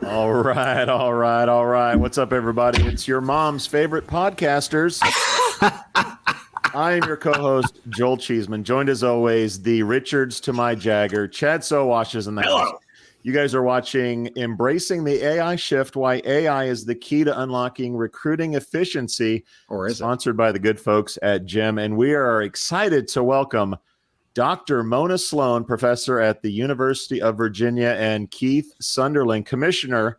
All right, all right, all right. What's up, everybody? It's your mom's favorite podcasters. I am your co-host, Joel Cheeseman, joined as always, the Richards to my Jagger, Chad Sowash is in the house. You guys are watching Embracing the AI Shift, Why AI is the Key to Unlocking Recruiting Efficiency, sponsored by the good folks at GEM. And we are excited to welcome Dr. Mona Sloan, professor at the University of Virginia, and Keith Sunderland, commissioner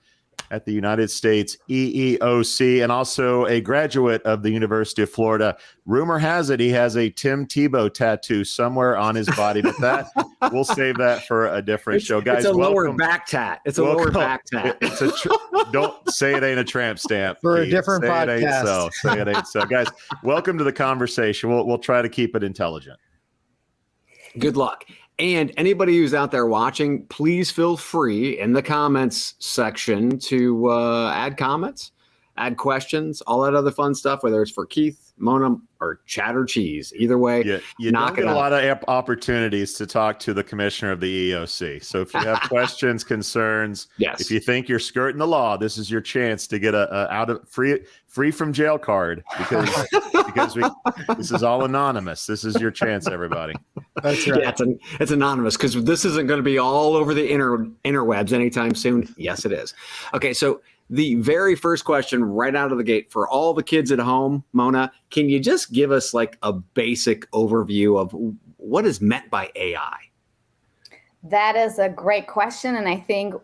at the United States EEOC, and also a graduate of the University of Florida. Rumor has it he has a Tim Tebow tattoo somewhere on his body, but that we'll save that for a different show. Guys, it's a lower back tat. It's a lower back tat. It's don't say it ain't a tramp stamp for Keith. A different say podcast. It ain't so. Say it ain't so. Guys, welcome to the conversation. We'll try to keep it intelligent. Good luck. And anybody who's out there watching, please feel free in the comments section to add comments, add questions, all that other fun stuff, whether it's for Keith, Mona, or Chad or Cheese. Either way, you don't get a lot of opportunities to talk to the commissioner of the EEOC. So if you have questions, concerns, if you think you're skirting the law, this is your chance to get a out of free from jail card, because this is all anonymous. This is your chance, everybody. That's right. Yeah, it's anonymous, because this isn't going to be all over the interwebs anytime soon. Yes, it is. Okay, so the very first question right out of the gate for all the kids at home, Mona, can you just give us like a basic overview of what is meant by AI? That is a great question. And I think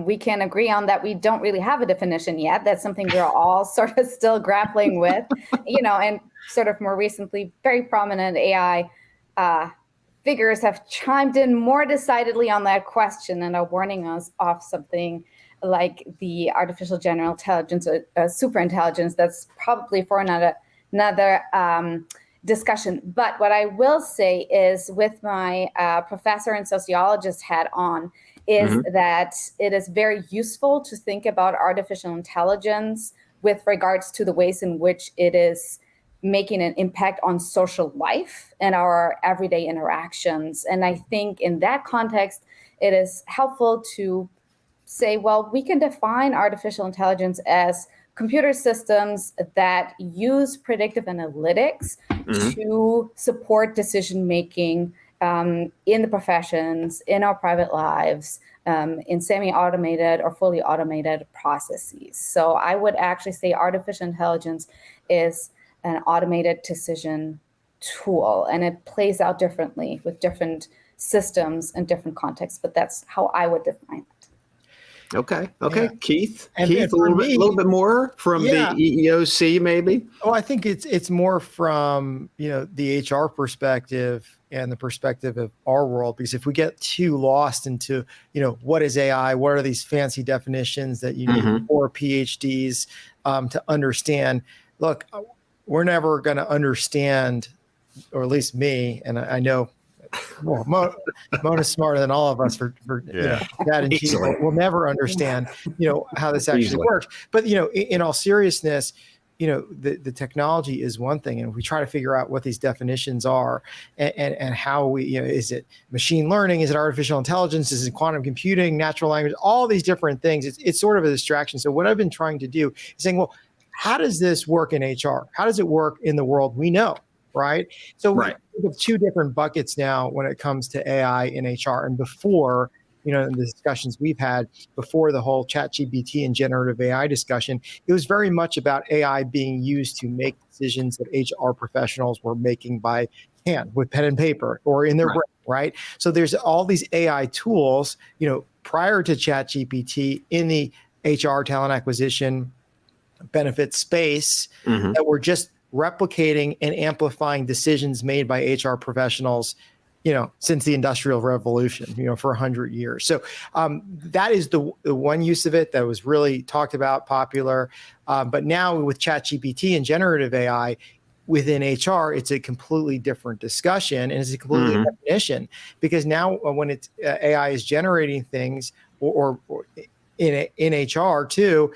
we can agree on that. We don't really have a definition yet. That's something we're all sort of still grappling with, and sort of more recently, very prominent AI figures have chimed in more decidedly on that question and are warning us off something like the artificial general intelligence, superintelligence. That's probably for another discussion. But what I will say is, with my professor and sociologist hat on, is that it is very useful to think about artificial intelligence with regards to the ways in which it is making an impact on social life and our everyday interactions. And I think in that context, it is helpful to say, well, we can define artificial intelligence as computer systems that use predictive analytics to support decision-making in the professions, in our private lives, in semi-automated or fully automated processes. So I would actually say artificial intelligence is an automated decision tool, and it plays out differently with different systems and different contexts, but that's how I would define it. Okay. Yeah. Keith, and a little bit more from the EEOC, maybe? Oh, I think it's more from, the HR perspective and the perspective of our world, because if we get too lost into, what is AI, what are these fancy definitions that you need 4 PhDs to understand? Look, we're never going to understand, or at least me, and I know Mona's smarter than all of us for that, and she will never understand, how this actually works. But, in all seriousness, the technology is one thing, and we try to figure out what these definitions are and how we, is it machine learning? Is it artificial intelligence? Is it quantum computing, natural language, all these different things? It's sort of a distraction. So what I've been trying to do is saying, well, how does this work in HR? How does it work in the world we know? Right. So we have 2 different buckets now when it comes to AI in HR. And before, in the discussions we've had before the whole ChatGPT and generative AI discussion, it was very much about AI being used to make decisions that HR professionals were making by hand with pen and paper or in their brain. Right. So there's all these AI tools, prior to ChatGPT in the HR talent acquisition benefit space that were just replicating and amplifying decisions made by HR professionals, since the Industrial Revolution, for 100 years. So that is the one use of it that was really talked about, popular. But now with ChatGPT and generative AI within HR, it's a completely different discussion, and it's a completely different definition, because now when it's AI is generating things or in HR too,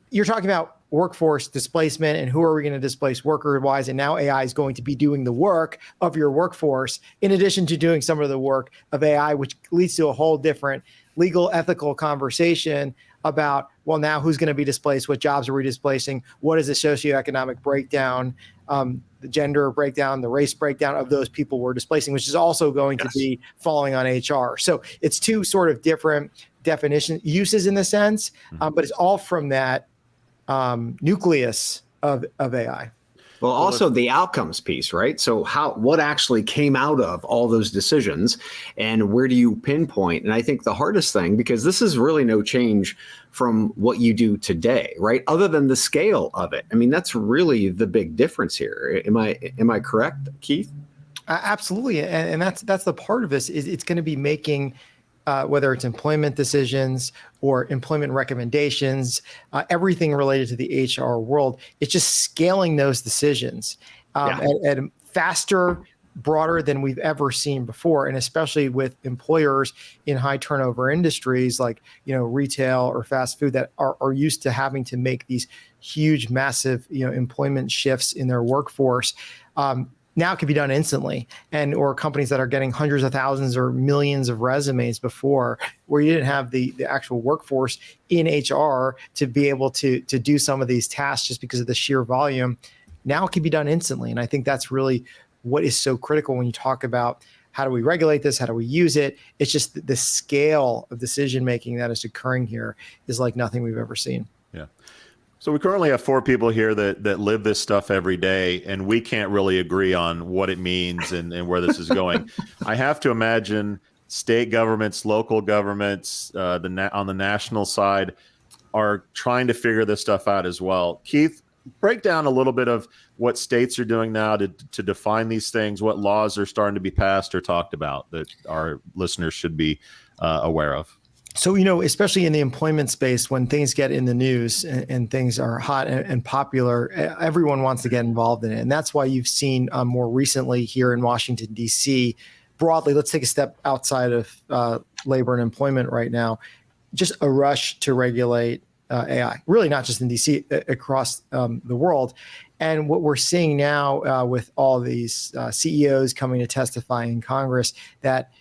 you're talking about workforce displacement and who are we going to displace worker-wise, and now AI is going to be doing the work of your workforce in addition to doing some of the work of AI, which leads to a whole different legal, ethical conversation about well, now who's going to be displaced? What jobs are we displacing? What is the socioeconomic breakdown, the gender breakdown, the race breakdown of those people we're displacing, which is also going to be falling on HR. So it's two sort of different definition uses in the sense, but it's all from that nucleus of AI. Well, also the outcomes piece, right? So what actually came out of all those decisions, and where do you pinpoint? And I think the hardest thing, because this is really no change from what you do today, right? Other than the scale of it. I mean, that's really the big difference here. Am I correct, Keith? Absolutely, and that's the part of this is it's going to be making whether it's employment decisions or employment recommendations, everything related to the HR world. It's just scaling those decisions at faster, broader than we've ever seen before, and especially with employers in high turnover industries like retail or fast food that are used to having to make these huge, massive employment shifts in their workforce. Now it can be done instantly, or companies that are getting hundreds of thousands or millions of resumes before, where you didn't have the actual workforce in HR to be able to do some of these tasks just because of the sheer volume. Now it can be done instantly. And I think that's really what is so critical when you talk about how do we regulate this, how do we use it. It's just the scale of decision-making that is occurring here is like nothing we've ever seen. Yeah. So we currently have 4 people here that live this stuff every day, and we can't really agree on what it means and where this is going. I have to imagine state governments, local governments, on the national side are trying to figure this stuff out as well. Keith, break down a little bit of what states are doing now to define these things, what laws are starting to be passed or talked about that our listeners should be aware of. So, especially in the employment space, when things get in the news and things are hot and popular, everyone wants to get involved in it. And that's why you've seen more recently here in Washington, D.C., broadly, let's take a step outside of labor and employment right now, just a rush to regulate AI, really not just in D.C., across the world. And what we're seeing now with all these CEOs coming to testify in Congress, that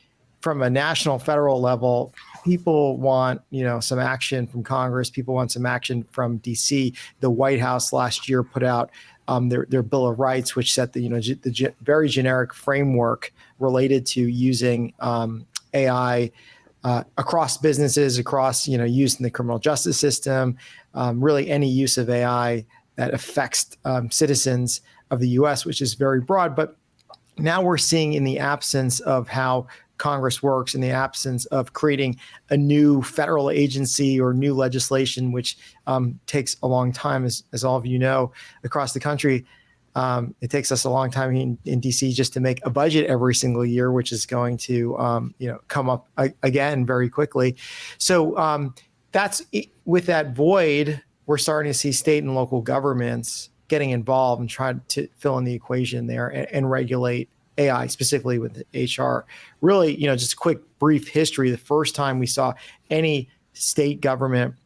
from a national, federal level, people want, some action from Congress. People want some action from D.C. The White House last year put out their Bill of Rights, which set the very generic framework related to using AI across businesses, across use in the criminal justice system, really any use of AI that affects citizens of the U.S., which is very broad. But now we're seeing, in the absence of how Congress works, in the absence of creating a new federal agency or new legislation, which takes a long time, as all of you know, across the country. It takes us a long time in DC just to make a budget every single year, which is going to come up again very quickly. So with that void, we're starting to see state and local governments getting involved and trying to fill in the equation there and regulate AI, specifically with HR. Really, just a quick brief history. The first time we saw any state government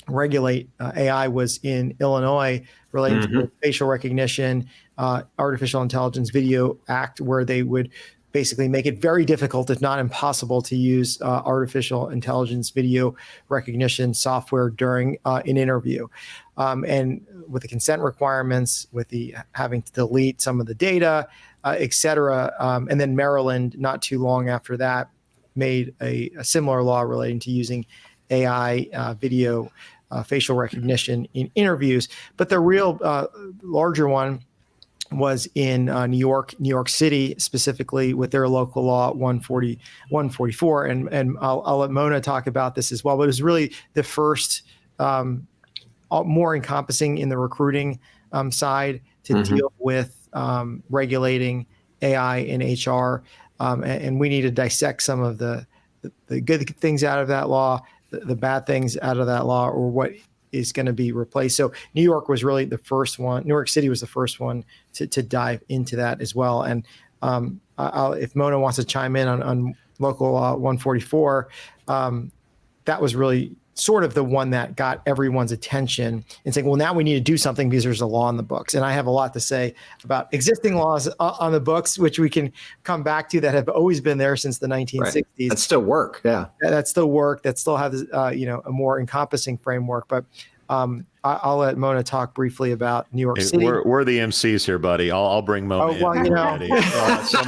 regulate AI was in Illinois, related to the Facial Recognition, Artificial Intelligence Video Act, where they would basically make it very difficult, if not impossible, to use artificial intelligence video recognition software during an interview. And with the consent requirements, with the having to delete some of the data, et cetera. And then Maryland, not too long after that, made a similar law relating to using AI video facial recognition in interviews. But the real larger one was in New York City, specifically with their local law 144. And I'll let Mona talk about this as well. But it was really the first more encompassing in the recruiting side to deal with regulating AI in HR. And we need to dissect some of the good things out of that law, the bad things out of that law, or what is going to be replaced. So New York was really the first one. New York City was the first one to dive into that as well. And if Mona wants to chime in on local law 144, that was really sort of the one that got everyone's attention and saying, well, now we need to do something because there's a law in the books. And I have a lot to say about existing laws on the books, which we can come back to, that have always been there since the 1960s. Right. That still work. Yeah. That still work. That still have, a more encompassing framework. But I'll let Mona talk briefly about New York City. We're the MCs here, buddy. I'll bring Mona in. So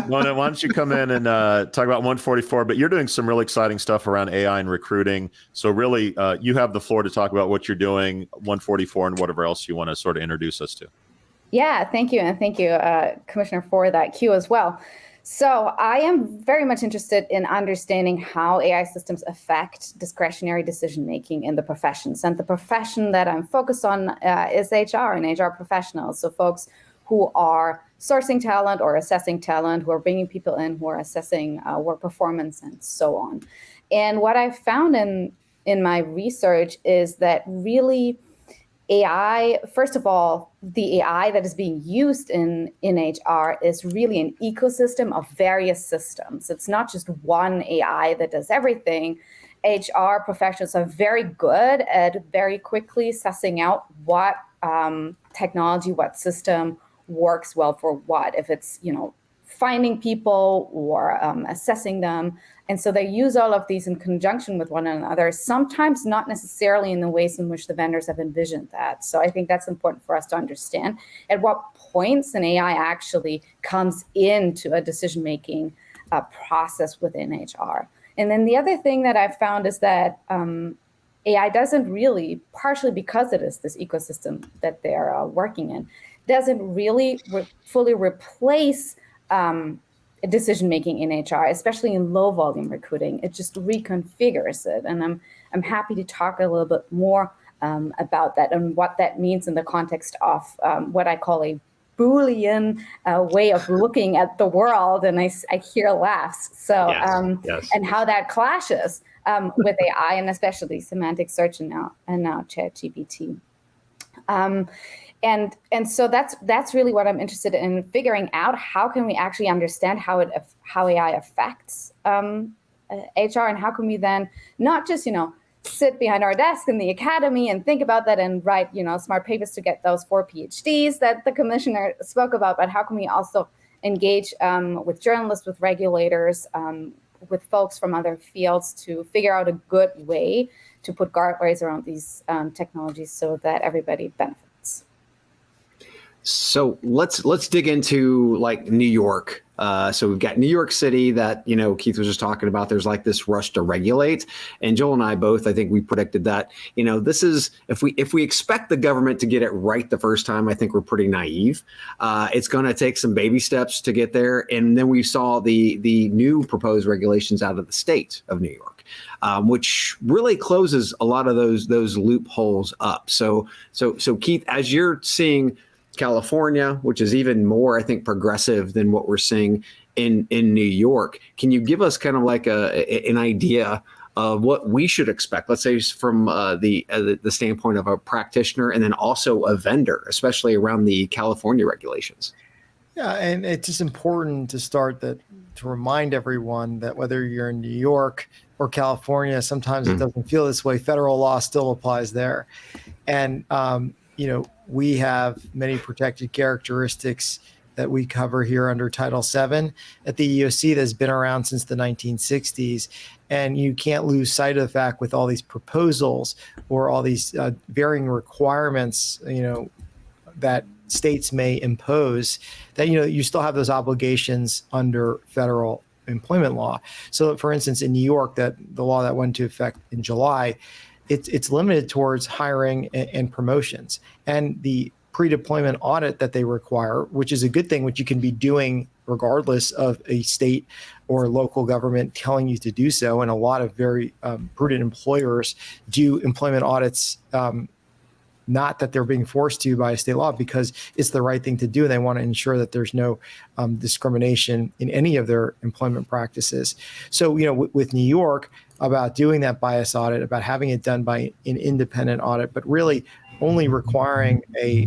Mona, why don't you come in and talk about 144? But you're doing some really exciting stuff around AI and recruiting. So really, you have the floor to talk about what you're doing, 144, and whatever else you want to sort of introduce us to. Yeah, thank you. And thank you, Commissioner, for that cue as well. So I am very much interested in understanding how AI systems affect discretionary decision-making in the professions. And the profession that I'm focused on is HR and HR professionals. So folks who are sourcing talent or assessing talent, who are bringing people in, who are assessing work performance and so on. And what I found in my research is that really AI, first of all, the AI that is being used in HR is really an ecosystem of various systems. It's not just one AI that does everything. HR professionals are very good at very quickly sussing out what technology, what system works well for what. If it's, finding people or assessing them. And so they use all of these in conjunction with one another, sometimes not necessarily in the ways in which the vendors have envisioned that. So I think that's important for us to understand at what points an AI actually comes into a decision-making process within HR. And then the other thing that I've found is that AI doesn't really, partially because it is this ecosystem that they're working in, doesn't really fully replace decision-making in HR, especially in low-volume recruiting. It just reconfigures it. And I'm happy to talk a little bit more about that and what that means in the context of what I call a Boolean way of looking at the world. And I hear laughs. So, yes. And how that clashes with AI and especially semantic search and now ChatGPT. And so that's really what I'm interested in, figuring out how can we actually understand how AI affects HR, and how can we then not just sit behind our desk in the academy and think about that and write smart papers to get those 4 PhDs that the commissioner spoke about, but how can we also engage with journalists, with regulators, with folks from other fields to figure out a good way to put guardrails around these technologies so that everybody benefits. So let's dig into like New York. So we've got New York City that, Keith was just talking about. There's like this rush to regulate. And Joel and I both, I think we predicted that, this is, if we expect the government to get it right the first time, I think we're pretty naive. It's going to take some baby steps to get there. And then we saw the new proposed regulations out of the state of New York, which really closes a lot of those loopholes up. So Keith, as you're seeing California, which is even more, I think, progressive than what we're seeing in New York, can you give us kind of like an idea of what we should expect? Let's say from the standpoint of a practitioner and then also a vendor, especially around the California regulations. Yeah, and it's just important to start to remind everyone that whether you're in New York or California, sometimes it doesn't feel this way. Federal law still applies there, and we have many protected characteristics that we cover here under Title VII at the EEOC that's been around since the 1960s. And you can't lose sight of the fact with all these proposals or all these varying requirements, that states may impose, that, you still have those obligations under federal employment law. So, for instance, in New York, that the law that went into effect in July, it's limited towards hiring and promotions, and the pre-deployment audit that they require, which is a good thing, which you can be doing regardless of a state or local government telling you to do so. And a lot of very prudent employers do employment audits, not that they're being forced to by a state law, because it's the right thing to do. And they want to ensure that there's no discrimination in any of their employment practices. So, with New York, about doing that bias audit, about having it done by an independent audit, but really only requiring a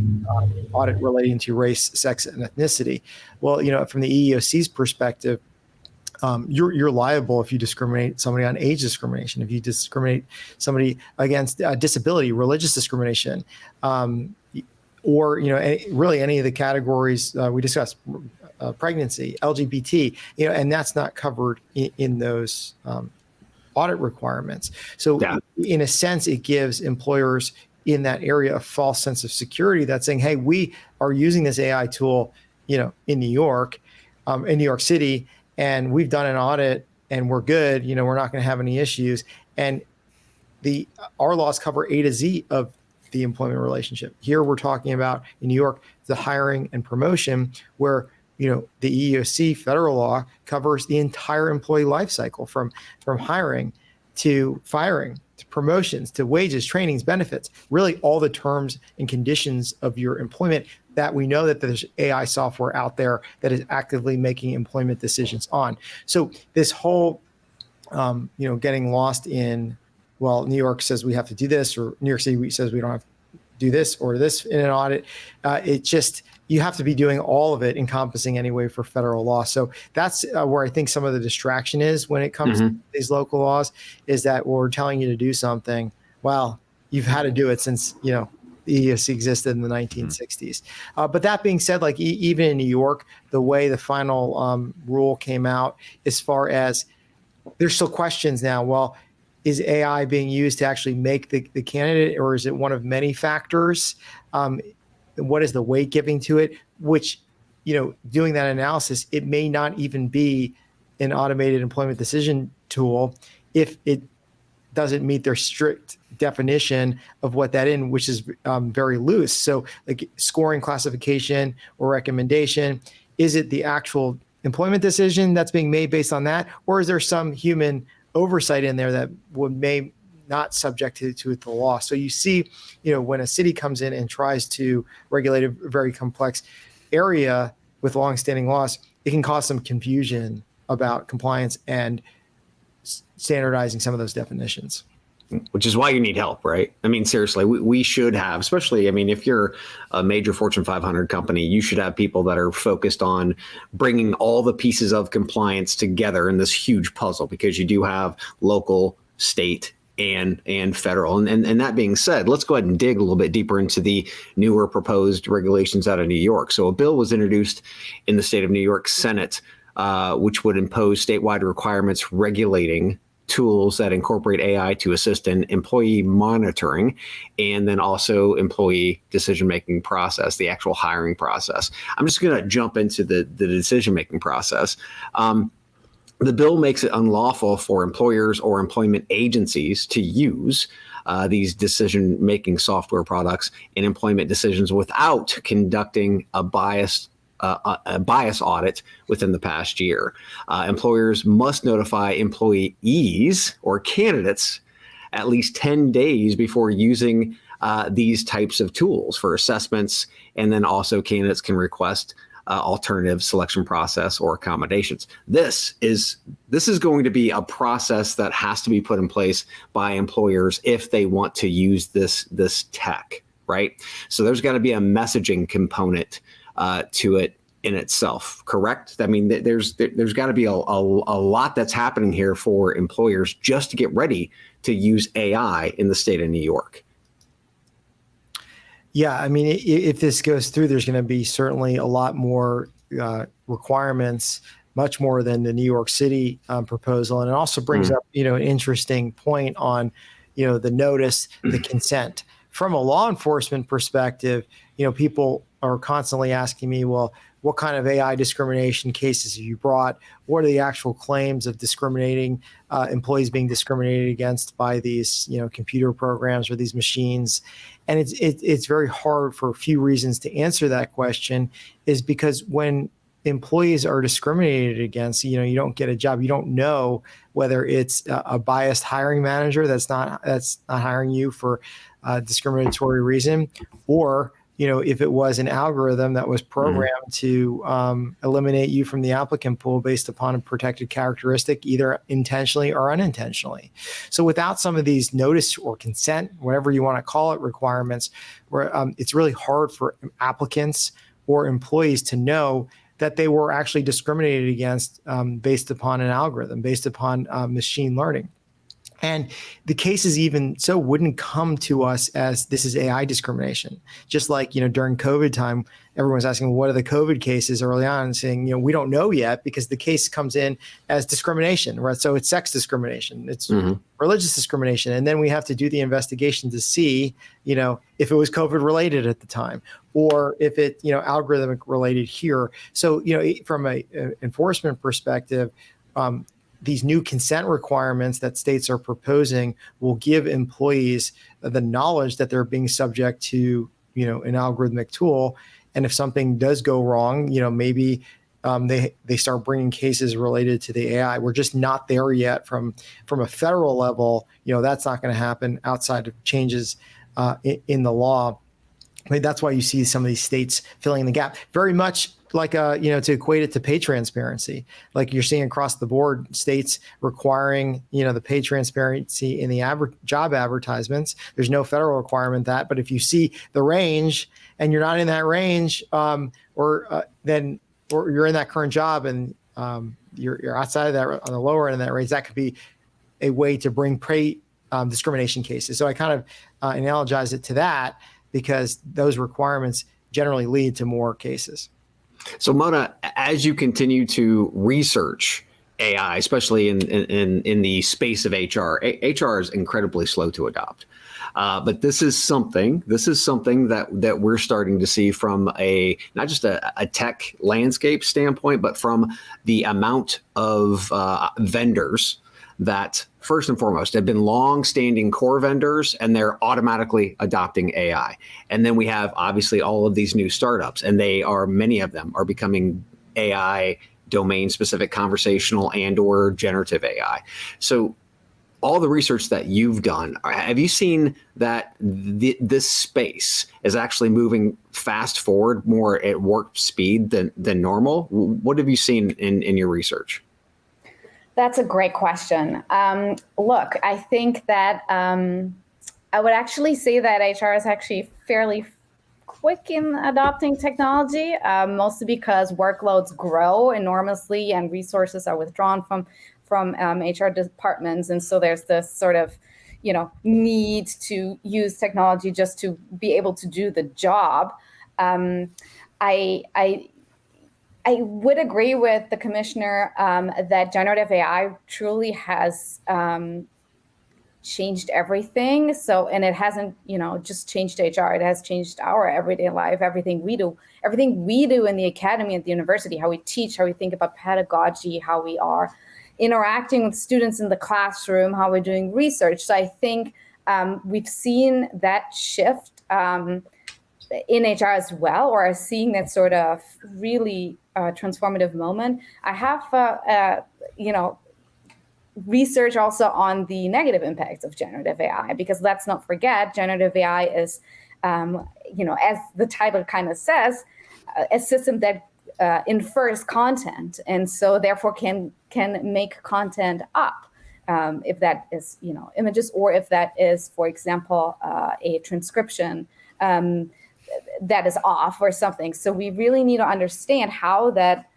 audit relating to race, sex, and ethnicity. Well, from the EEOC's perspective, you're liable if you discriminate somebody on age discrimination, if you discriminate somebody against disability, religious discrimination, or really any of the categories we discussed, pregnancy, LGBT, and that's not covered in those audit requirements. So in a sense, it gives employers in that area a false sense of security that's saying, hey, we are using this AI tool, in New York City, and we've done an audit and we're good, we're not going to have any issues. And our laws cover A to Z of the employment relationship. Here we're talking about in New York, the hiring and promotion, where the EEOC federal law covers the entire employee life cycle from hiring to firing to promotions to wages, trainings, benefits, really all the terms and conditions of your employment that we know that there's AI software out there that is actively making employment decisions on. So this whole, getting lost in, well, New York says we have to do this, or New York City says we don't have to do this or this in an audit. You have to be doing all of it encompassing anyway for federal law. So that's where I think some of the distraction is when it comes to these local laws, is that we're telling you to do something. Well, you've had to do it since, the EEOC existed in the 1960s. But that being said, like even in New York, the way the final rule came out, as far as there's still questions now. Well, is AI being used to actually make the candidate, or is it one of many factors? What is the weight giving to it? Which, doing that analysis, it may not even be an automated employment decision tool if it doesn't meet their strict definition of what that is, which is very loose. So like scoring, classification, or recommendation, is it the actual employment decision that's being made based on that? Or is there some human oversight in there that may not subject to the law? So you see, when a city comes in and tries to regulate a very complex area with longstanding laws, it can cause some confusion about compliance and standardizing some of those definitions. Which is why you need help, right? I mean, seriously, we should have, especially, if you're a major Fortune 500 company, you should have people that are focused on bringing all the pieces of compliance together in this huge puzzle, because you do have local, state, and federal. And that being said, let's go ahead and dig a little bit deeper into the newer proposed regulations out of New York. So a bill was introduced in the state of New York Senate, which would impose statewide requirements regulating tools that incorporate AI to assist in employee monitoring, and then also employee decision-making process, the actual hiring process. I'm just going to jump into the decision-making process. The bill makes it unlawful for employers or employment agencies to use these decision-making software products in employment decisions without conducting a bias audit within the past year. Employers must notify employees or candidates at least 10 days before using these types of tools for assessments, and then also candidates can request alternative selection process or accommodations. This is going to be a process that has to be put in place by employers if they want to use this tech, right? So there's got to be a messaging component to it in itself, correct? I mean, there's got to be a lot that's happening here for employers just to get ready to use AI in the state of New York. Yeah, I mean, if this goes through, there's going to be certainly a lot more requirements, much more than the New York City proposal. And it also brings up, an interesting point on, the notice, the consent. From a law enforcement perspective, people are constantly asking me, well, what kind of AI discrimination cases have you brought? What are the actual claims of discriminating employees being discriminated against by these, computer programs or these machines? And it's very hard for a few reasons to answer that question, is because when employees are discriminated against, you don't get a job. You don't know whether it's a biased hiring manager that's not hiring you for a discriminatory reason, or if it was an algorithm that was programmed to eliminate you from the applicant pool based upon a protected characteristic, either intentionally or unintentionally. So without some of these notice or consent, whatever you want to call it, requirements, where it's really hard for applicants or employees to know that they were actually discriminated against based upon an algorithm, based upon machine learning. And the cases even so wouldn't come to us as this is AI discrimination. Just like, during COVID time, everyone was asking, what are the COVID cases early on, and saying, we don't know yet because the case comes in as discrimination, right? So it's sex discrimination, it's religious discrimination. And then we have to do the investigation to see, if it was COVID related at the time or if it, algorithmic related here. So, from a enforcement perspective, these new consent requirements that states are proposing will give employees the knowledge that they're being subject to, an algorithmic tool. And if something does go wrong, maybe they start bringing cases related to the AI. We're just not there yet from a federal level. That's not going to happen outside of changes in the law. I mean, that's why you see some of these states filling in the gap. Very much like, to equate it to pay transparency, like you're seeing across the board, states requiring, the pay transparency in the job advertisements. There's no federal requirement that, but if you see the range and you're not in that range, or you're in that current job and you're outside of that on the lower end of that range, that could be a way to bring pay discrimination cases. So I kind of analogize it to that because those requirements generally lead to more cases. So Mona, as you continue to research AI, especially in the space of HR, HR is incredibly slow to adopt. But this is something that we're starting to see from not just a tech landscape standpoint, but from the amount of vendors that first and foremost have been long-standing core vendors, and they're automatically adopting AI. And then we have obviously all of these new startups, and many of them are becoming AI domain-specific, conversational and or generative AI. So all the research that you've done, have you seen that this space is actually moving fast forward more at warp speed than normal? What have you seen in your research? That's a great question. Look, I think that I would actually say that HR is actually fairly quick in adopting technology, mostly because workloads grow enormously and resources are withdrawn from HR departments. And so there's this sort of, need to use technology just to be able to do the job. I would agree with the commissioner that generative AI truly has changed everything. So, and it hasn't, just changed HR. It has changed our everyday life, everything we do in the academy, at the university, how we teach, how we think about pedagogy, how we are interacting with students in the classroom, how we're doing research. So I think we've seen that shift in HR as well, or are seeing that sort of really transformative moment. I have, research also on the negative impacts of generative AI, because let's not forget, generative AI is, as the title kind of says, a system that infers content, and so therefore can make content up. If that is, images, or if that is, for example, a transcription that is off or something. So we really need to understand how that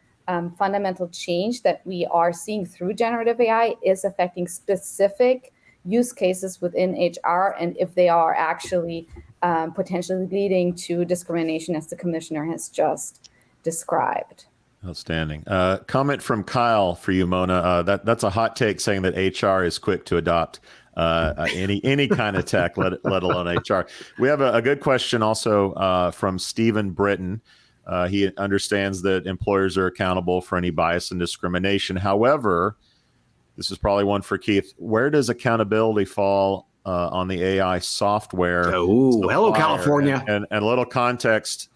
fundamental change that we are seeing through generative AI is affecting specific use cases within HR, and if they are actually potentially leading to discrimination, as the commissioner has just described. Outstanding. Comment from Kyle for you, Mona. That's a hot take, saying that HR is quick to adopt any kind of tech, let alone HR. We have a good question also from Stephen Britton. He understands that employers are accountable for any bias and discrimination. However, this is probably one for Keith. Where does accountability fall on the AI software? Oh, hello, California. And a little context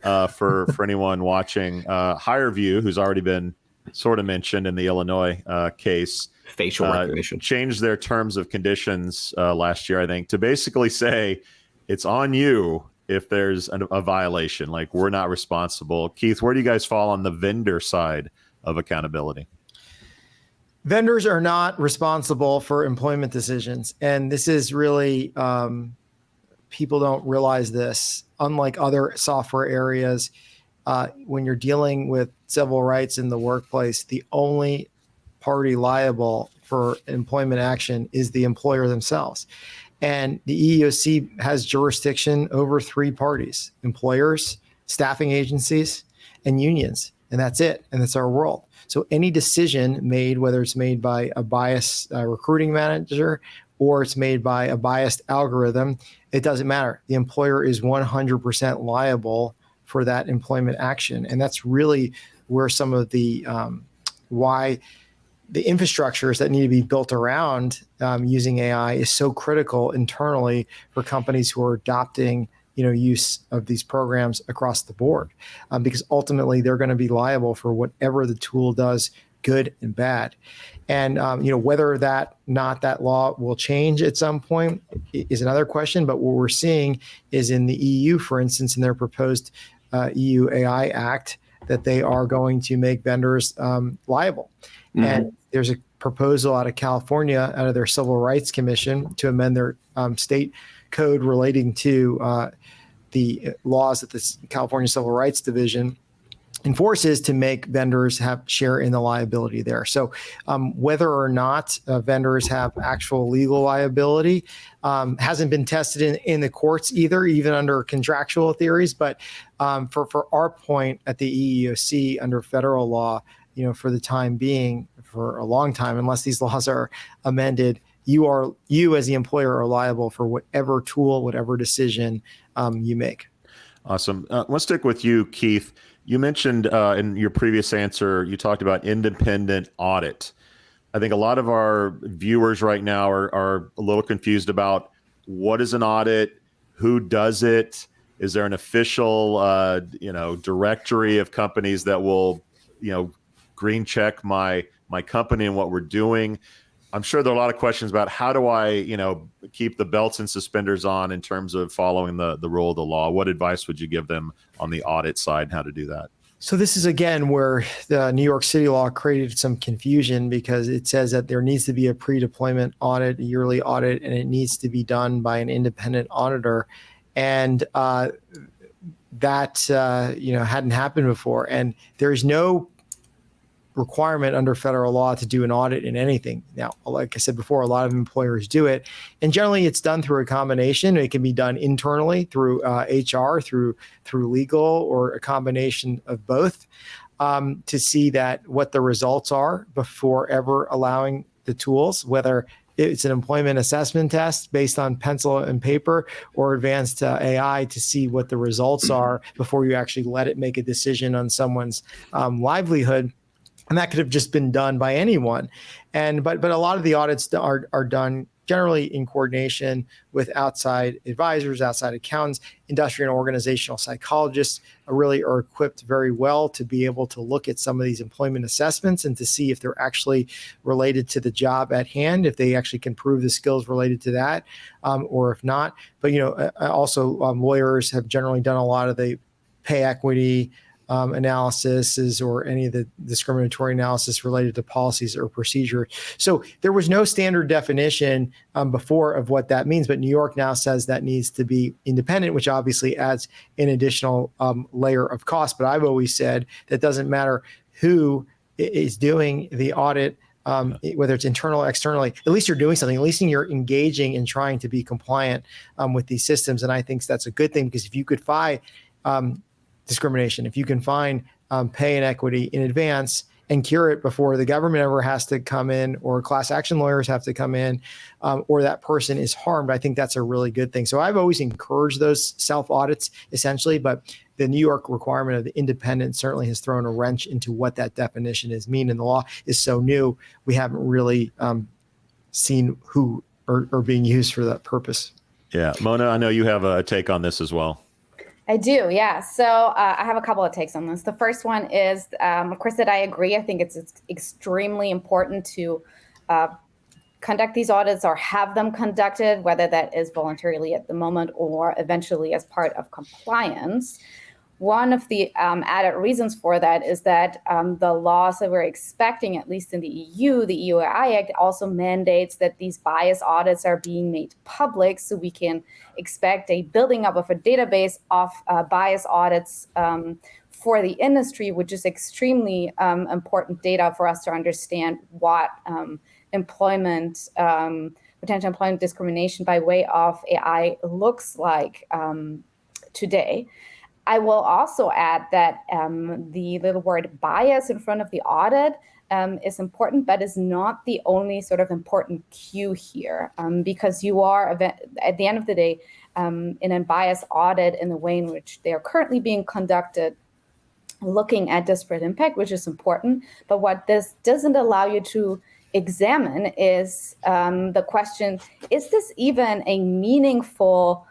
for anyone watching. HireVue, who's already been sort of mentioned in the Illinois case, facial recognition, changed their terms of conditions last year, I think, to basically say it's on you if there's a violation. Like, we're not responsible. Keith, where do you guys fall on the vendor side of accountability? Vendors are not responsible for employment decisions. And this is really, people don't realize this. Unlike other software areas, when you're dealing with civil rights in the workplace, the only party liable for employment action is the employer themselves. And the EEOC has jurisdiction over three parties: employers, staffing agencies, and unions. And that's it. And that's our world. So any decision made, whether it's made by a biased recruiting manager or it's made by a biased algorithm, it doesn't matter. The employer is 100% liable for that employment action. And that's really where some of the why the infrastructures that need to be built around using AI is so critical internally for companies who are adopting use of these programs across the board, because ultimately they're going to be liable for whatever the tool does, good and bad. And whether that law will change at some point is another question. But what we're seeing is in the EU, for instance, in their proposed EU AI Act, that they are going to make vendors liable. Mm-hmm. And there's a proposal out of California, out of their Civil Rights Commission, to amend their state code relating to the laws that the California Civil Rights Division enforces to make vendors have share in the liability there. So whether or not vendors have actual legal liability hasn't been tested in the courts either, even under contractual theories. But for our point at the EEOC under federal law, for the time being, for a long time, unless these laws are amended, you as the employer are liable for whatever tool, whatever decision you make. Awesome. Let's stick with you, Keith. You mentioned in your previous answer, you talked about independent audit. I think a lot of our viewers right now are a little confused about what is an audit, who does it, is there an official directory of companies that will green check my company and what we're doing. I'm sure there are a lot of questions about how do I, keep the belts and suspenders on in terms of following the rule of the law. What advice would you give them on the audit side and how to do that? So this is, again, where the New York City law created some confusion, because it says that there needs to be a pre-deployment audit, a yearly audit, and it needs to be done by an independent auditor. And that hadn't happened before. And there's no requirement under federal law to do an audit in anything. Now, like I said before, a lot of employers do it. And generally it's done through a combination. It can be done internally through HR, through legal, or a combination of both, to see that what the results are before ever allowing the tools, whether it's an employment assessment test based on pencil and paper or advanced AI, to see what the results are before you actually let it make a decision on someone's livelihood. And that could have just been done by anyone. But a lot of the audits are done generally in coordination with outside advisors, outside accountants. Industry and organizational psychologists really are equipped very well to be able to look at some of these employment assessments and to see if they're actually related to the job at hand, if they actually can prove the skills related to that, or if not. But also lawyers have generally done a lot of the pay equity analysis or any of the discriminatory analysis related to policies or procedure. So there was no standard definition before of what that means, but New York now says that needs to be independent, which obviously adds an additional layer of cost. But I've always said that doesn't matter who is doing the audit, whether it's internal or externally, at least you're doing something. At least you're engaging and trying to be compliant with these systems. And I think that's a good thing, because if you could find discrimination, if you can find pay inequity in advance and cure it before the government ever has to come in, or class action lawyers have to come in, or that person is harmed, I think that's a really good thing. So I've always encouraged those self audits essentially, but the New York requirement of the independent certainly has thrown a wrench into what that definition is mean. And the law is so new, we haven't really seen who are being used for that purpose. Yeah. Mona, I know you have a take on this as well. I do, yeah. So I have a couple of takes on this. The first one is, of course, that I agree. I think it's extremely important to conduct these audits or have them conducted, whether that is voluntarily at the moment or eventually as part of compliance. One of the added reasons for that is that the laws that we're expecting, at least in the EU, the EU AI Act also mandates that these bias audits are being made public, so we can expect a building up of a database of bias audits for the industry, which is extremely important data for us to understand what potential employment discrimination by way of AI looks like today. I will also add that the little word bias in front of the audit is important, but is not the only sort of important cue here, because you are, at the end of the day, in a bias audit in the way in which they are currently being conducted, looking at disparate impact, which is important. But what this doesn't allow you to examine is the question, is this even a meaningful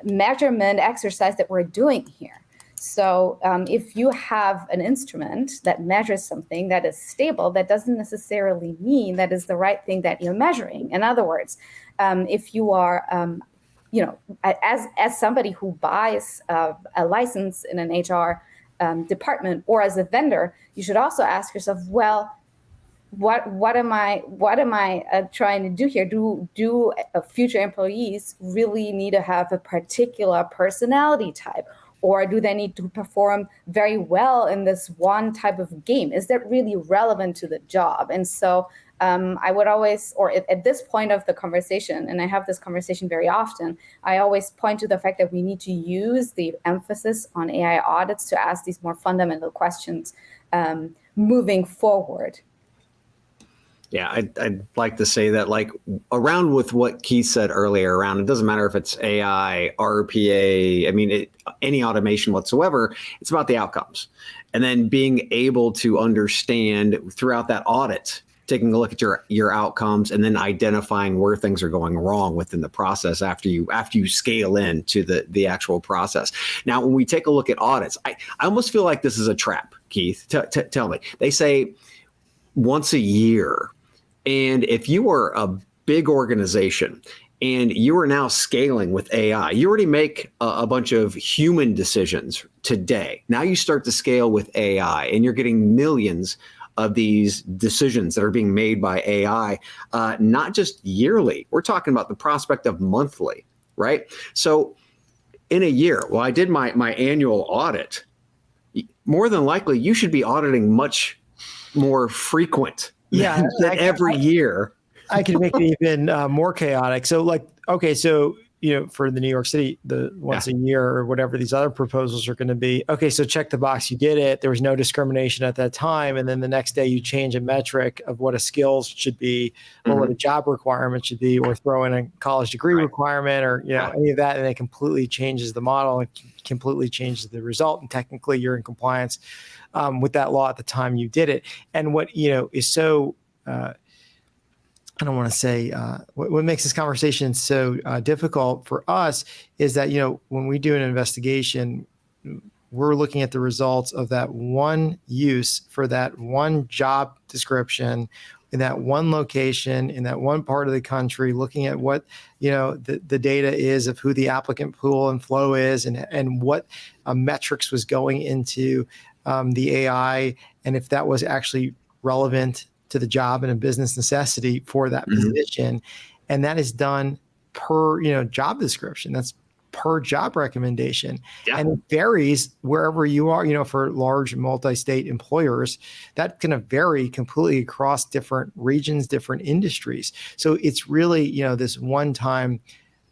measurement exercise that we're doing here? So if you have an instrument that measures something that is stable, that doesn't necessarily mean that is the right thing that you're measuring. In other words, if you are, as somebody who buys a license in an HR department or as a vendor, you should also ask yourself, well, what am I trying to do here? Do future employees really need to have a particular personality type, or do they need to perform very well in this one type of game? Is that really relevant to the job? And so I would always, or at this point of the conversation, and I have this conversation very often, I always point to the fact that we need to use the emphasis on AI audits to ask these more fundamental questions moving forward. Yeah, I'd like to say that, like, around with what Keith said earlier, around, it doesn't matter if it's AI, RPA, I mean, any automation whatsoever, it's about the outcomes. And then being able to understand throughout that audit, taking a look at your outcomes, and then identifying where things are going wrong within the process after you scale into the actual process. Now, when we take a look at audits, I almost feel like this is a trap, Keith. Tell me. They say once a year. And if you are a big organization and you are now scaling with AI, you already make a bunch of human decisions today. Now you start to scale with AI, and you're getting millions of these decisions that are being made by AI, not just yearly. We're talking about the prospect of monthly, right? So in a year, well, I did my annual audit. More than likely, you should be auditing much more frequent than every year. I can make it even more chaotic. So, like, okay, so, for the New York City, the once a year or whatever these other proposals are going to be. Okay, so check the box, you did it. There was no discrimination at that time. And then the next day you change a metric of what a skills should be, or what a job requirement should be, or throw in a college degree requirement, or, any of that. And it completely changes the model and completely changes the result. And technically you're in compliance with that law at the time you did it. And what, is so, I don't want to say what makes this conversation so difficult for us is that, when we do an investigation, we're looking at the results of that one use for that one job description in that one location, in that one part of the country, looking at what, the data is of who the applicant pool and flow is, and what metrics was going into the AI, and if that was actually relevant to the job and a business necessity for that position. And that is done per, job description. That's per job recommendation. Yeah. And it varies wherever you are, for large multi-state employers, that's going to vary completely across different regions, different industries. So it's really, this one time,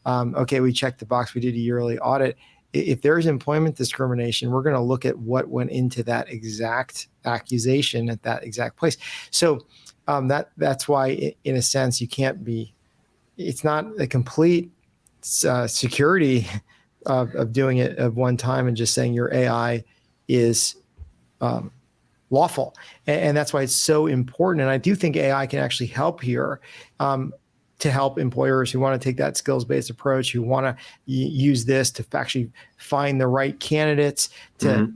okay, we checked the box, we did a yearly audit. If there's employment discrimination, we're going to look at what went into that exact accusation at that exact place. So that's why, in a sense, you can't be. It's not a complete security of doing it at one time and just saying your AI is lawful, and that's why it's so important. And I do think AI can actually help here. To help employers who want to take that skills-based approach, who want to use this to actually find the right candidates to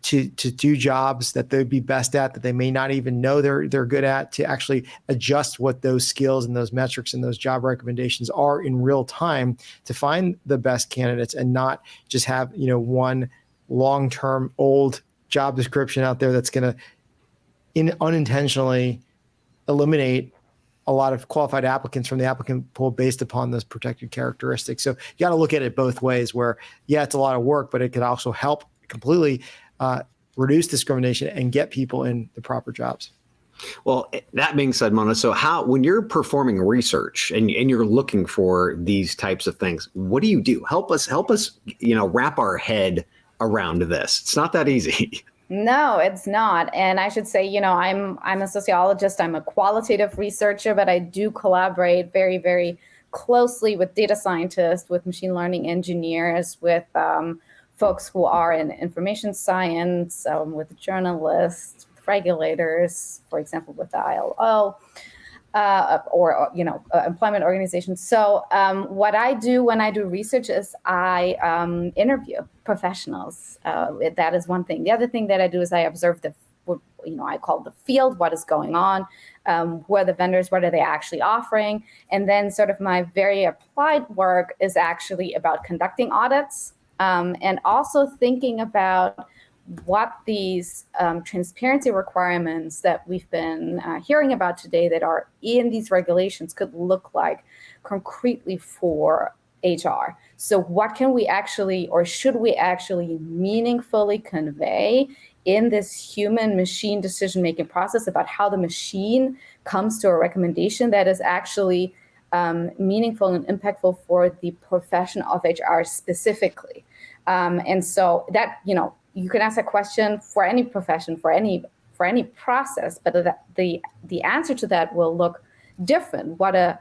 do jobs that they'd be best at, that they may not even know they're good at, to actually adjust what those skills and those metrics and those job recommendations are in real time to find the best candidates, and not just have one long-term old job description out there that's going to unintentionally eliminate a lot of qualified applicants from the applicant pool based upon those protected characteristics. So you got to look at it both ways, where, it's a lot of work, but it could also help completely reduce discrimination and get people in the proper jobs. Well, that being said, Mona, so when you're performing research and you're looking for these types of things, what do you do? Help us, wrap our head around this. It's not that easy. No, it's not. And I should say, I'm a sociologist. I'm a qualitative researcher, but I do collaborate very, very closely with data scientists, with machine learning engineers, with folks who are in information science, with journalists, with regulators, for example, with the ILO. Or employment organizations. So what I do when I do research is I interview professionals. That is one thing. The other thing that I do is I observe I call the field, what is going on, who are the vendors, what are they actually offering, and then sort of my very applied work is actually about conducting audits and also thinking about what these transparency requirements that we've been hearing about today that are in these regulations could look like concretely for HR. So what can we actually, or should we actually meaningfully convey in this human machine decision-making process about how the machine comes to a recommendation that is actually meaningful and impactful for the profession of HR specifically. And so that, you can ask a question for any profession, for any process, but the answer to that will look different. What a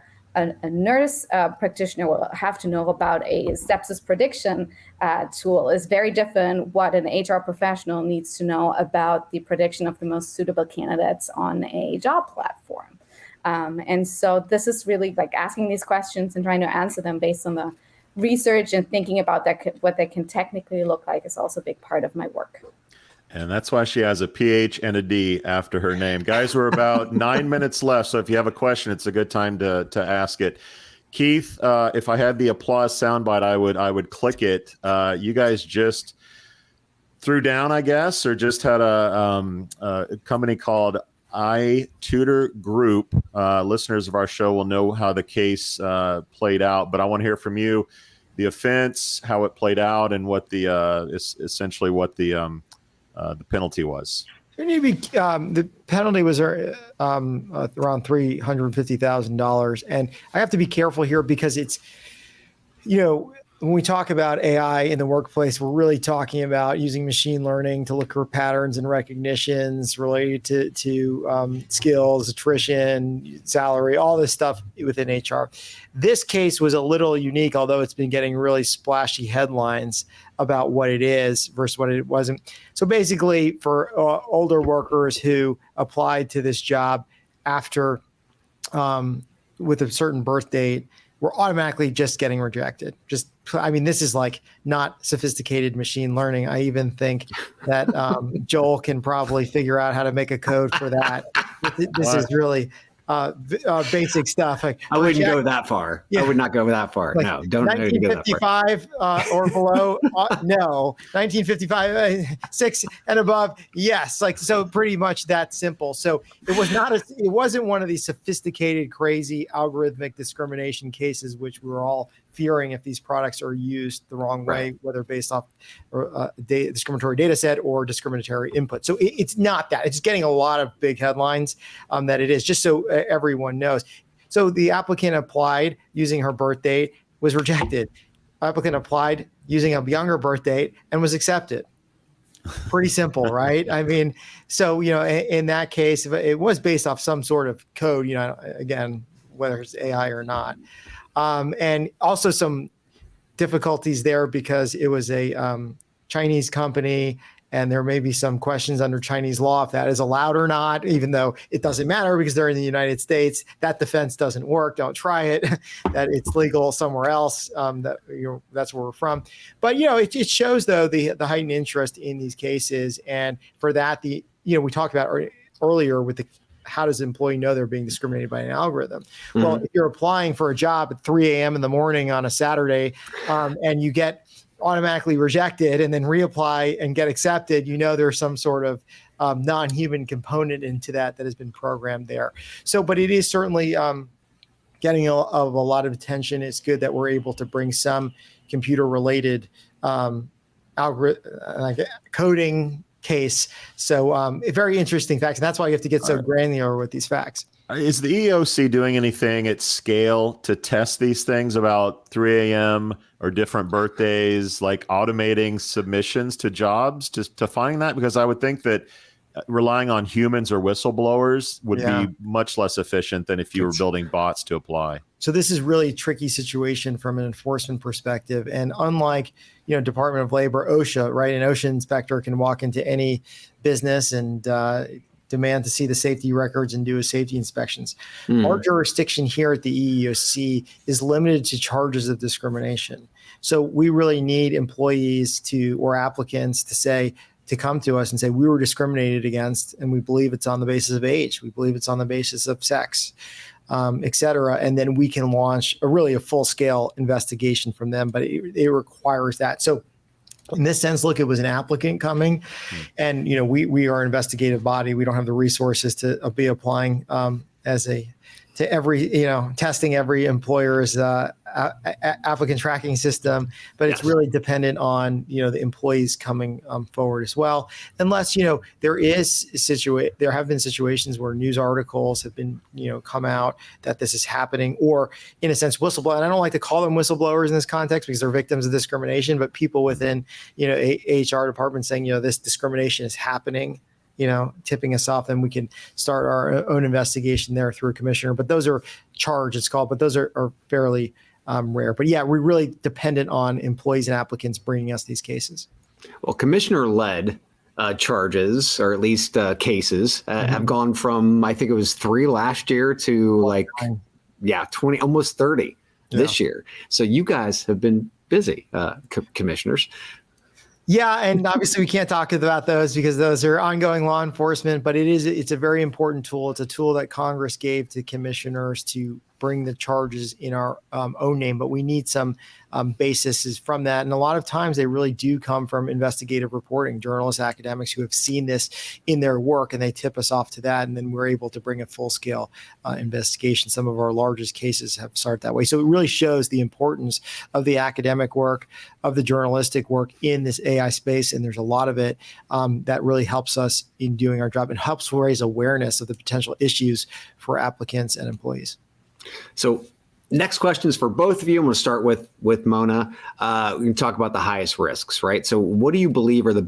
nurse practitioner will have to know about a sepsis prediction tool is very different. What an HR professional needs to know about the prediction of the most suitable candidates on a job platform. And so this is really like asking these questions and trying to answer them based on the research and thinking about what that can technically look like is also a big part of my work. And that's why she has a PH and a D after her name. Guys, we're about 9 minutes left. So if you have a question, it's a good time to ask it. Keith, if I had the applause soundbite, I would click it. You guys just threw down, I guess, or just had a company called iTutor Group. Listeners of our show will know how the case played out, but I want to hear from you the offense, how it played out, and what essentially what the penalty was. The penalty was around $350,000, and I have to be careful here because it's, when we talk about AI in the workplace, we're really talking about using machine learning to look for patterns and recognitions related to skills, attrition, salary, all this stuff within HR. This case was a little unique, although it's been getting really splashy headlines about what it is versus what it wasn't. So basically, for older workers who applied to this job after with a certain birth date, we're automatically just getting rejected. This is like not sophisticated machine learning. I even think that Joel can probably figure out how to make a code for that. This is really basic stuff. Like, I wouldn't go that far. Yeah. I would not go that far. Like no, don't 1955 or below. No, 1955, 6 and above. Yes, so pretty much that simple. So it wasn't one of these sophisticated, crazy algorithmic discrimination cases, which we were all fearing if these products are used the wrong way, whether based off a discriminatory data set or discriminatory input. So it's not that. It's getting a lot of big headlines that it is, just so everyone knows. So the applicant applied using her birth date, was rejected. Applicant applied using a younger birth date and was accepted. Pretty simple, right? So, in that case, it was based off some sort of code, again, whether it's AI or not. And also some difficulties there because it was a Chinese company, and there may be some questions under Chinese law if that is allowed or not, even though it doesn't matter because they're in the United States. That defense doesn't work. Don't try it. That it's legal somewhere else. That's where we're from. But it shows though the heightened interest in these cases, and for that we talked about earlier with the. How does an employee know they're being discriminated by an algorithm? Mm-hmm. Well, if you're applying for a job at 3 a.m. in the morning on a Saturday and you get automatically rejected and then reapply and get accepted, there's some sort of non-human component into that has been programmed there. So, but it is certainly getting a lot of attention. It's good that we're able to bring some computer-related like coding case. So very interesting facts. And that's why you have to get so granular with these facts. Is the EEOC doing anything at scale to test these things about 3 a.m. or different birthdays, like automating submissions to jobs to find that? Because I would think that relying on humans or whistleblowers would be much less efficient than if you were building bots to apply. So this is really a tricky situation from an enforcement perspective. And unlike, Department of Labor, OSHA, right? An OSHA inspector can walk into any business and demand to see the safety records and do a safety inspections. Our jurisdiction here at the EEOC is limited to charges of discrimination. So we really need employees or applicants to come to us and say, we were discriminated against, and we believe it's on the basis of age. We believe it's on the basis of sex, et cetera. And then we can launch a full-scale investigation from them, but it requires that. So in this sense, look, it was an applicant coming, and we are an investigative body. We don't have the resources to be applying to every testing every employer's applicant tracking system, but it's really dependent on the employees coming forward as well. Unless there have been situations where news articles have been come out that this is happening, or in a sense whistleblower. And I don't like to call them whistleblowers in this context because they're victims of discrimination, but people within HR departments saying this discrimination is happening, tipping us off, then we can start our own investigation there through a commissioner. But those are charged, it's called, but those are fairly rare. But yeah, we're really dependent on employees and applicants bringing us these cases. Well, commissioner-led charges, or at least cases, have gone from, I think it was 3 last year to 20, almost 30 this year. So you guys have been busy, commissioners. Yeah, and obviously we can't talk about those because those are ongoing law enforcement, but it's a very important tool. It's a tool that Congress gave to commissioners to bring the charges in our own name, but we need some basis from that. And a lot of times they really do come from investigative reporting, journalists, academics who have seen this in their work, and they tip us off to that. And then we're able to bring a full-scale investigation. Some of our largest cases have started that way. So it really shows the importance of the academic work, of the journalistic work in this AI space. And there's a lot of it that really helps us in doing our job and helps raise awareness of the potential issues for applicants and employees. So next question is for both of you. I'm going to start with Mona. We can talk about the highest risks, right? So what do you believe are the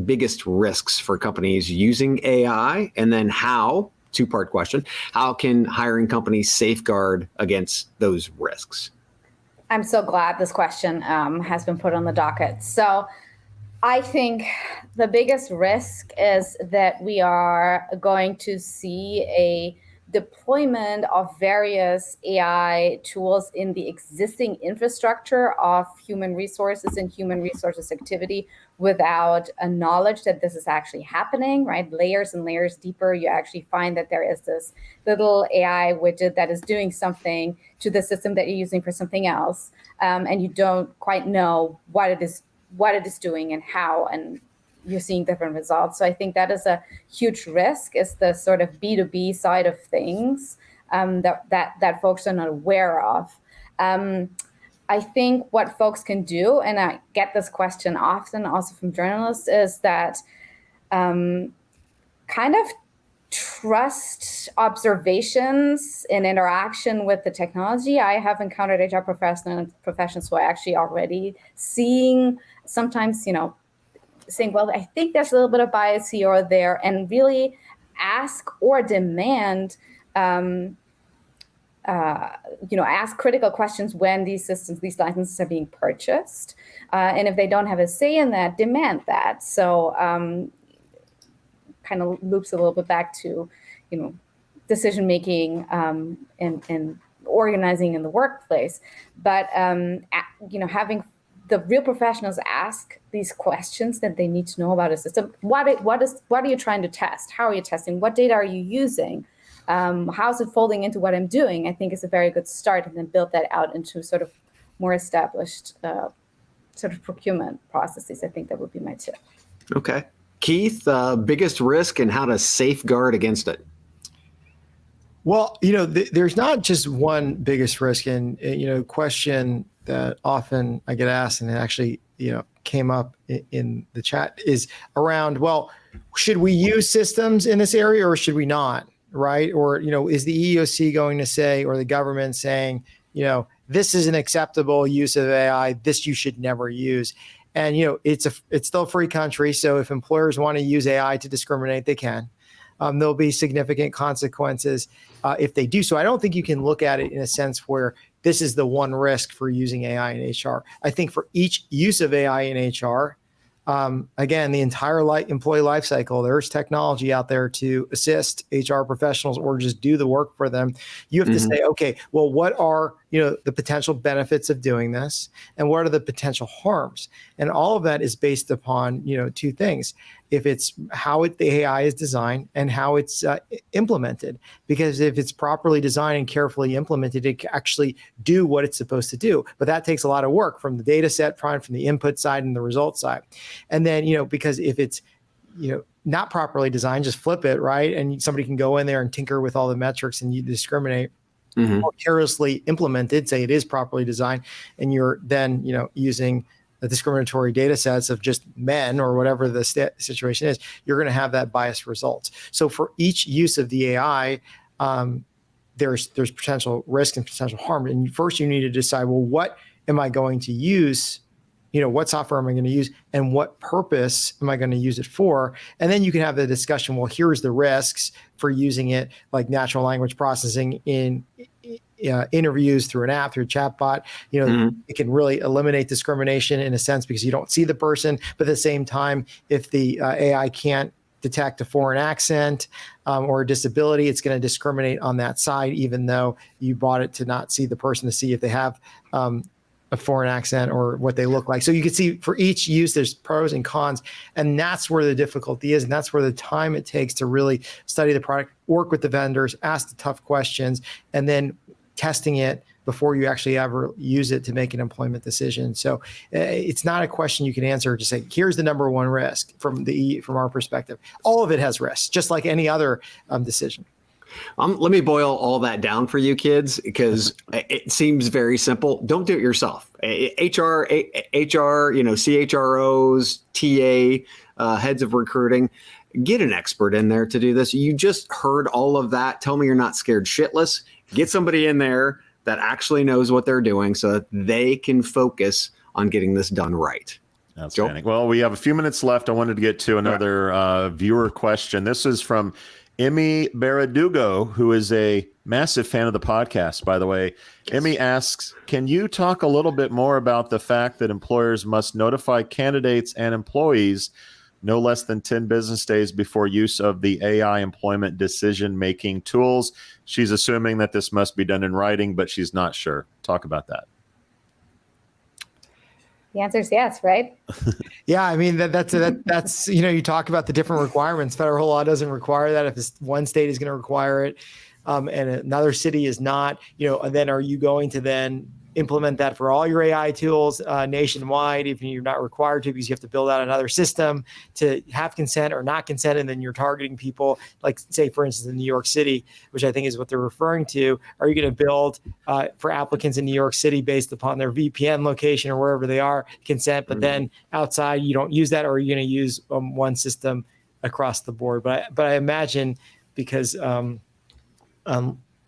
biggest risks for companies using AI? And then how, two-part question, how can hiring companies safeguard against those risks? I'm so glad this question has been put on the docket. So I think the biggest risk is that we are going to see a deployment of various AI tools in the existing infrastructure of human resources and human resources activity without a knowledge that this is actually happening, right? Layers and layers deeper, you actually find that there is this little AI widget that is doing something to the system that you're using for something else, and you don't quite know what it is doing and how, and you're seeing different results. So I think that is a huge risk, is the sort of B2B side of things that folks are not aware of. I think what folks can do, and I get this question often also from journalists, is that kind of trust observations in interaction with the technology. I have encountered HR professionals who are actually already seeing sometimes, saying, well, I think there's a little bit of bias here or there, and really ask or demand, ask critical questions when these systems, these licenses are being purchased. And if they don't have a say in that, demand that. So kind of loops a little bit back to, decision-making and organizing in the workplace. But, having the real professionals ask these questions that they need to know about a system. What are you trying to test? How are you testing? What data are you using? How is it folding into what I'm doing? I think is a very good start, and then build that out into sort of more established sort of procurement processes. I think that would be my tip. Okay. Keith, biggest risk and how to safeguard against it? Well, there's not just one biggest risk, and question that often I get asked, and it actually came up in the chat is around, well, should we use systems in this area or should we not? Right? Or, is the EEOC going to say, or the government saying, this is an acceptable use of AI, this you should never use. And, it's still a free country. So if employers want to use AI to discriminate, they can. There'll be significant consequences if they do so. I don't think you can look at it in a sense where this is the one risk for using AI in HR. I think for each use of AI in HR, again, the entire employee life cycle, there's technology out there to assist HR professionals or just do the work for them. You have to say, okay, well, what are the potential benefits of doing this, and what are the potential harms? And all of that is based upon two things: if it's how the AI is designed and how it's implemented. Because if it's properly designed and carefully implemented, it can actually do what it's supposed to do. But that takes a lot of work from the data set, from the input side and the result side. And then, because if it's, not properly designed, just flip it, right? And somebody can go in there and tinker with all the metrics and you discriminate. Or carelessly implemented, say it is properly designed, and you're then, using the discriminatory data sets of just men or whatever the situation is, you're going to have that biased results. So for each use of the AI, there's potential risk and potential harm. And first you need to decide, well, what am I going to use? What software am I going to use and what purpose am I going to use it for? And then you can have the discussion, well, here's the risks for using it, like natural language processing in interviews through an app, through a chatbot. It can really eliminate discrimination in a sense because you don't see the person. But at the same time, if the AI can't detect a foreign accent or a disability, it's going to discriminate on that side, even though you bought it to not see the person to see if they have a foreign accent or what they look like. So you can see for each use, there's pros and cons. And that's where the difficulty is. And that's where the time it takes to really study the product, work with the vendors, ask the tough questions, and then testing it before you actually ever use it to make an employment decision. So it's not a question you can answer. Just say, here's the number one risk from our perspective. All of it has risks, just like any other decision. Let me boil all that down for you kids, because it seems very simple. Don't do it yourself. HR, CHROs, TA, heads of recruiting, get an expert in there to do this. You just heard all of that. Tell me you're not scared shitless. Get somebody in there that actually knows what they're doing so that they can focus on getting this done right. Outstanding. Well, we have a few minutes left. I wanted to get to another viewer question. This is from Emmy Baradugo, who is a massive fan of the podcast, by the way. Yes. Emmy asks, can you talk a little bit more about the fact that employers must notify candidates and employees no less than 10 business days before use of the AI employment decision-making tools? She's assuming that this must be done in writing, but she's not sure. Talk about that. The answer is yes, right? Yeah, I mean that's you talk about the different requirements. Federal law doesn't require that. If one state is going to require it, and another city is not, and then are you going to then implement that for all your AI tools nationwide, if you're not required to, because you have to build out another system to have consent or not consent, and then you're targeting people, like say, for instance, in New York City, which I think is what they're referring to. Are you going to build for applicants in New York City based upon their VPN location or wherever they are, consent, but then outside you don't use that, or are you going to use one system across the board? But I imagine, because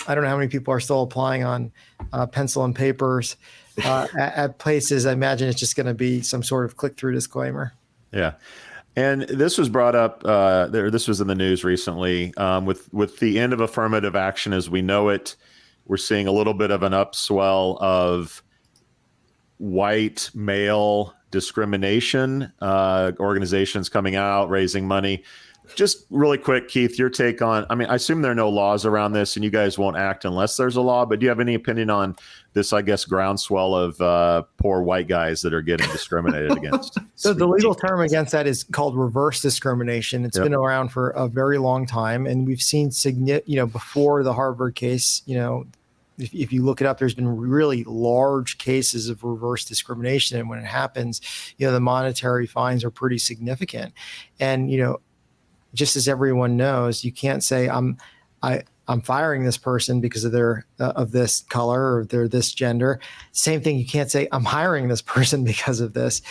I don't know how many people are still applying on pencil and papers at places. I imagine it's just going to be some sort of click-through disclaimer. Yeah. And this was brought up, this was in the news recently, with the end of affirmative action as we know it. We're seeing a little bit of an upswell of white male discrimination, organizations coming out, raising money. Just really quick, Keith, your take on, I assume there are no laws around this and you guys won't act unless there's a law, but do you have any opinion on this, I guess, groundswell of poor white guys that are getting discriminated against? So the legal term against that is called reverse discrimination. It's been around for a very long time. And we've seen, before the Harvard case, if you look it up, there's been really large cases of reverse discrimination. And when it happens, the monetary fines are pretty significant. And, just as everyone knows, you can't say I'm I'm firing this person because of their of this color or they're this gender. Same thing. You can't say I'm hiring this person because of this.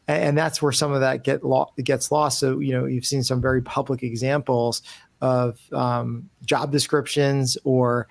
And that's where some of that gets lost. So, you've seen some very public examples of job descriptions or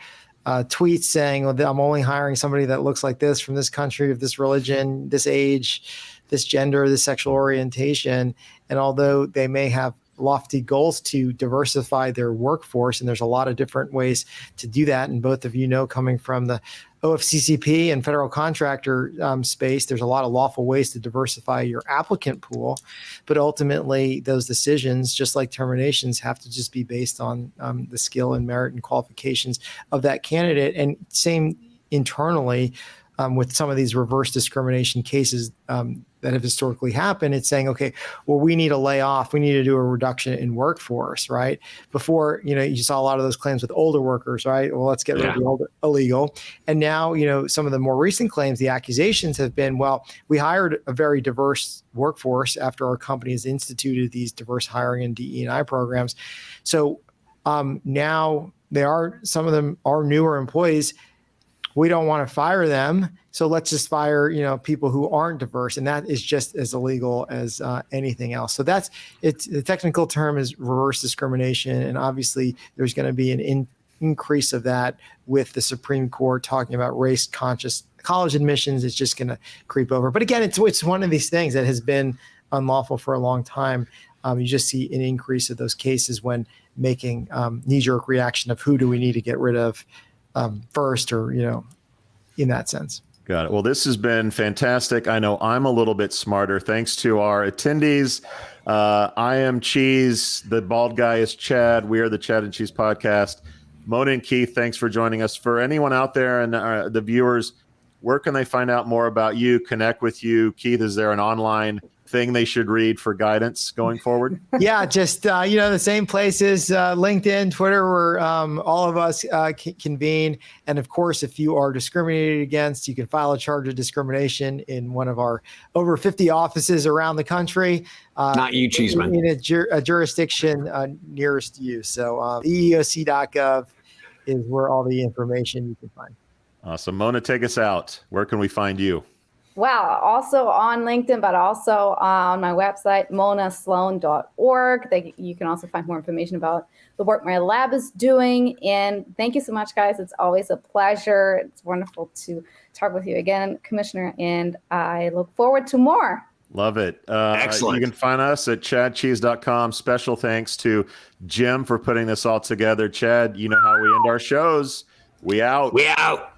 tweets saying, well, I'm only hiring somebody that looks like this, from this country, of this religion, this age, this gender, this sexual orientation. And although they may have lofty goals to diversify their workforce, and there's a lot of different ways to do that, and both of coming from the OFCCP and federal contractor space, there's a lot of lawful ways to diversify your applicant pool. But ultimately, those decisions, just like terminations, have to just be based on the skill and merit and qualifications of that candidate. And same internally with some of these reverse discrimination cases that have historically happened. It's saying, okay, well, we need to lay off. We need to do a reduction in workforce, right? Before, you saw a lot of those claims with older workers, right? Well, let's get rid of the older illegal. And now, some of the more recent claims, the accusations have been, well, we hired a very diverse workforce after our company has instituted these diverse hiring and DE&I programs. So now some of them are newer employees. We don't want to fire them, so let's just fire, people who aren't diverse, and that is just as illegal as anything else. So the technical term is reverse discrimination, and obviously there's going to be an increase of that with the Supreme Court talking about race-conscious college admissions. It's just going to creep over. But again, it's one of these things that has been unlawful for a long time. You just see an increase of those cases when making knee-jerk reaction of who do we need to get rid of first, or, in that sense. Got it. Well, this has been fantastic. I know I'm a little bit smarter thanks to our attendees. I am Cheese. The bald guy is Chad. We are the Chad and Cheese podcast. Mona and Keith, thanks for joining us. For anyone out there and the viewers, where can they find out more about you, connect with you? Keith, is there an online thing they should read for guidance going forward? Yeah, just, the same places, LinkedIn, Twitter, where all of us convene. And of course, if you are discriminated against, you can file a charge of discrimination in one of our over 50 offices around the country. Not you, Cheeseman. In a jurisdiction nearest you. So eeoc.gov is where all the information you can find. Awesome. Mona, take us out. Where can we find you? Well, also on LinkedIn, but also on my website, monasloan.org. You can also find more information about the work my lab is doing. And thank you so much, guys. It's always a pleasure. It's wonderful to talk with you again, Commissioner, and I look forward to more. Love it. Excellent. You can find us at chadcheese.com. Special thanks to Jim for putting this all together. Chad, you know how we end our shows. We out. We out.